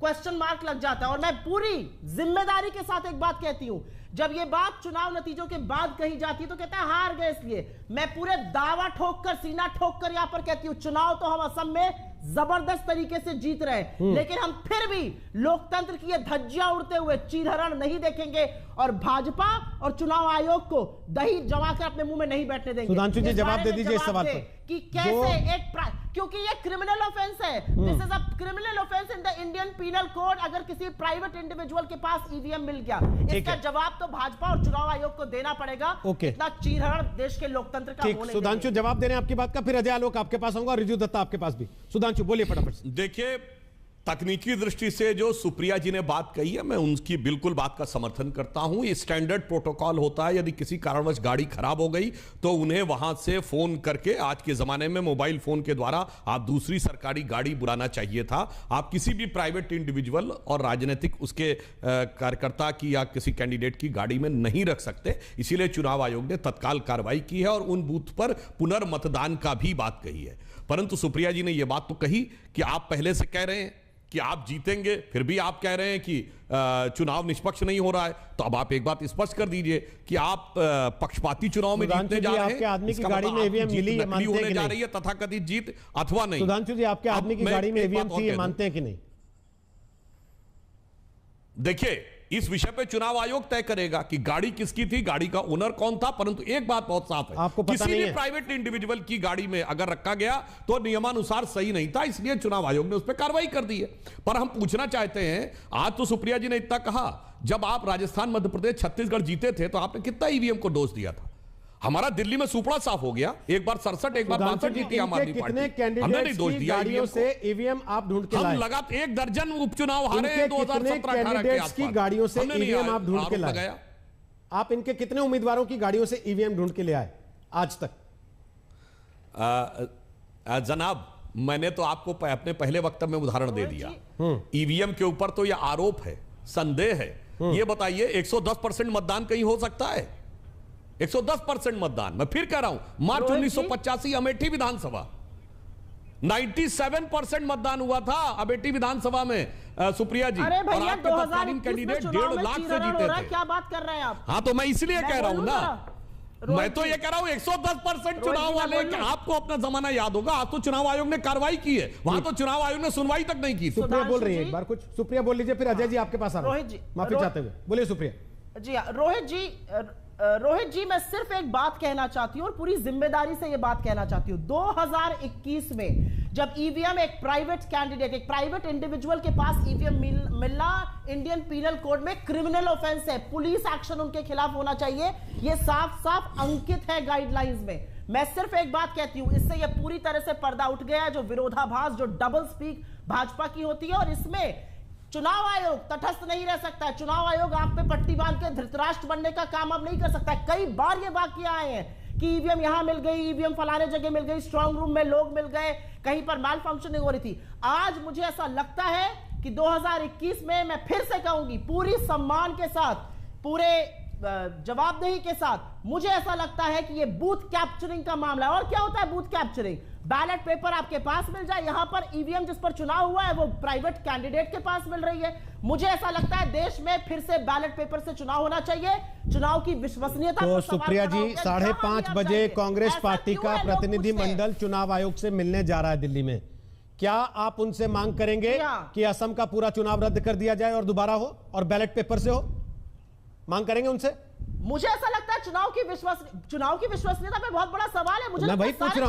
Question mark लग जाता है। और मैं पूरी जिम्मेदारी के साथ एक बात कहती हूं, जब ये बात चुनाव नतीजों के बाद कही जाती है तो कहता है हार गए इसलिए। मैं पूरे दावा ठोक कर, सीना ठोक कर यहां पर कहती हूं, चुनाव तो हम असम में जबरदस्त तरीके से जीत रहे हैं, लेकिन हम फिर भी लोकतंत्र की ये धज्जियां उड़ते हुए चीरहरण नहीं देखेंगे और भाजपा और चुनाव आयोग को दही जमाकर अपने मुंह में नहीं बैठने देंगे। सुधांशु जी जवाब दे दीजिए इस सवाल पर कि कैसे क्योंकि ये क्रिमिनल ऑफेंस है, this is a criminal offence in the Indian Penal Code. अगर किसी प्राइवेट इंडिविजुअल के पास ईवीएम मिल गया, इसका जवाब तो भाजपा और चुनाव आयोग को देना पड़ेगा। इतना चीरहरण देश के लोकतंत्र का होने। सुधांशु जवाब दे रहे हैं आपकी बात का, फिर अजय आलोक आपके पास आऊंगा और रिजू दत्ता आपके पास भी। सुधांशु बोलिए फटाफट। देखिए, तकनीकी दृष्टि से जो सुप्रिया जी ने बात कही है, मैं उनकी बिल्कुल बात का समर्थन करता हूं। ये स्टैंडर्ड प्रोटोकॉल होता है, यदि किसी कारणवश गाड़ी खराब हो गई तो उन्हें वहां से फोन करके, आज के जमाने में मोबाइल फोन के द्वारा आप दूसरी सरकारी गाड़ी बुलाना चाहिए था। आप किसी भी प्राइवेट इंडिविजुअल और राजनीतिक उसके कार्यकर्ता की या किसी कैंडिडेट की गाड़ी में नहीं रख सकते। इसीलिए चुनाव आयोग ने तत्काल कार्रवाई की है और उन बूथ पर पुनर्मतदान का भी बात कही है। परंतु सुप्रिया जी ने यह बात तो कही कि आप पहले से कह रहे हैं कि आप जीतेंगे, फिर भी आप कह रहे हैं कि चुनाव निष्पक्ष नहीं हो रहा है। तो अब आप एक बात स्पष्ट कर दीजिए कि आप पक्षपाती चुनाव में जीतने जा रहे हैं। आपके आदमी की गाड़ी में ईवीएम मिली है, मानते हैं कि जा रही है तथाकथित जीत अथवा नहीं? सुधांशु जी आपके आदमी की गाड़ी में ईवीएम थी, मानते हैं कि नहीं? देखिए, इस विषय पे चुनाव आयोग तय करेगा कि गाड़ी किसकी थी, गाड़ी का ओनर कौन था। परंतु एक बात बहुत साफ है, आपको पता किसी नहीं भी है? प्राइवेट इंडिविजुअल की गाड़ी में अगर रखा गया तो नियमानुसार सही नहीं था, इसलिए चुनाव आयोग ने उस पर कार्रवाई कर दी है। पर हम पूछना चाहते हैं, आज तो सुप्रिया जी ने इतना कहा, जब आप राजस्थान, मध्य प्रदेश, छत्तीसगढ़ जीते थे तो आपने कितना ईवीएम को डोज दिया था? हमारा दिल्ली में सुपड़ा साफ हो गया, एक बार 67, एक बार 62 जीती आम आदमी पार्टी। हमने नहीं दोष दिया गाड़ियों से ईवीएम आप ढूंढ के लाए। हम लगातार 1 दर्जन उपचुनाव हारे हैं 2017-18 के आसपास की गाड़ियों से ईवीएम आप ढूंढ के लाए। आप इनके कितने उम्मीदवारों की गाड़ियों से ईवीएम ढूंढ के ले आए आज तक? जनाब, मैंने तो आपको अपने पहले वक्तव्य में उदाहरण दे दिया। ईवीएम के ऊपर तो यह आरोप है, संदेह है। यह बताइए 110% मतदान कहीं हो सकता है? 110% मतदान, मैं फिर कह रहा हूं, मार्च 1985 अमेठी विधानसभा 97% मतदान हुआ था अमेठी विधानसभा में, सुप्रिया जी। अरे भैया, और आपके तत्कालीन कैंडिडेट 1.5 लाख से जीते थे। क्या बात कर रहे हैं आप? हाँ, तो मैं इसलिए कह रहा हूं ना, मैं तो ये कह रहा हूं 110% चुनाव वाले। आपको अपना जमाना याद होगा, आज तो चुनाव आयोग ने कार्रवाई की है, वहां तो चुनाव आयोग ने सुनवाई तक नहीं की। सुप्रिया बोल रही है, एक बार कुछ सुप्रिया बोल लीजिए, फिर अजय जी आपके पास आ रहे हैं। रोहित जी, माफी चाहते हुए बोलिए सुप्रिया जी। रोहित जी, मैं सिर्फ एक बात कहना चाहती हूं और पूरी जिम्मेदारी से यह बात कहना चाहती हूं। 2021 में जब ईवीएम एक प्राइवेट कैंडिडेट, एक प्राइवेट इंडिविजुअल के पास ईवीएम मिलना इंडियन पीनल कोड में क्रिमिनल ऑफेंस है, पुलिस एक्शन उनके खिलाफ होना चाहिए। यह साफ साफ अंकित है गाइडलाइंस में। मैं सिर्फ एक बात कहती हूं, इससे यह पूरी तरह से पर्दा उठ गया है, जो विरोधाभास, जो डबल स्पीक भाजपा की होती है। और इसमें चुनाव आयोग तटस्थ नहीं रह सकता है। चुनाव आयोग आप पे पट्टी बांध के धृतराष्ट्र बनने का काम अब नहीं कर सकता है। कई बार ये वाकया आए हैं कि ईवीएम यहां मिल गई, ईवीएम फलाने जगह मिल गई, स्ट्रांग रूम में लोग मिल गए, कहीं पर माल फंक्शनिंग हो रही थी। आज मुझे ऐसा लगता है कि 2021 में मैं फिर से कहूंगी, पूरी सम्मान के साथ, पूरे जवाबदेही के साथ, मुझे ऐसा लगता है कि यह बूथ कैप्चरिंग का मामला है। और क्या होता है बूथ कैप्चरिंग? बैलेट पेपर आपके पास मिल जाए, यहां पर ईवीएम जिस पर चुनाव हुआ है वो प्राइवेट कैंडिडेट के पास मिल रही है। मुझे ऐसा लगता है देश में फिर से बैलेट पेपर से चुनाव होना चाहिए। चुनाव की विश्वसनीयता तो सुप्रिया जी 5:30 बजे कांग्रेस पार्टी का प्रतिनिधि मंडल चुनाव आयोग से मिलने जा रहा है दिल्ली में। क्या आप उनसे मांग करेंगे कि असम का पूरा चुनाव रद्द कर दिया जाए और दोबारा हो और बैलेट पेपर से हो? मांग करेंगे उनसे? मुझे ऐसा लगता है चुनाव की विश्वसनीयता पे बहुत बड़ा सवाल है। मुझे मैं वही पूछ रहा हूं।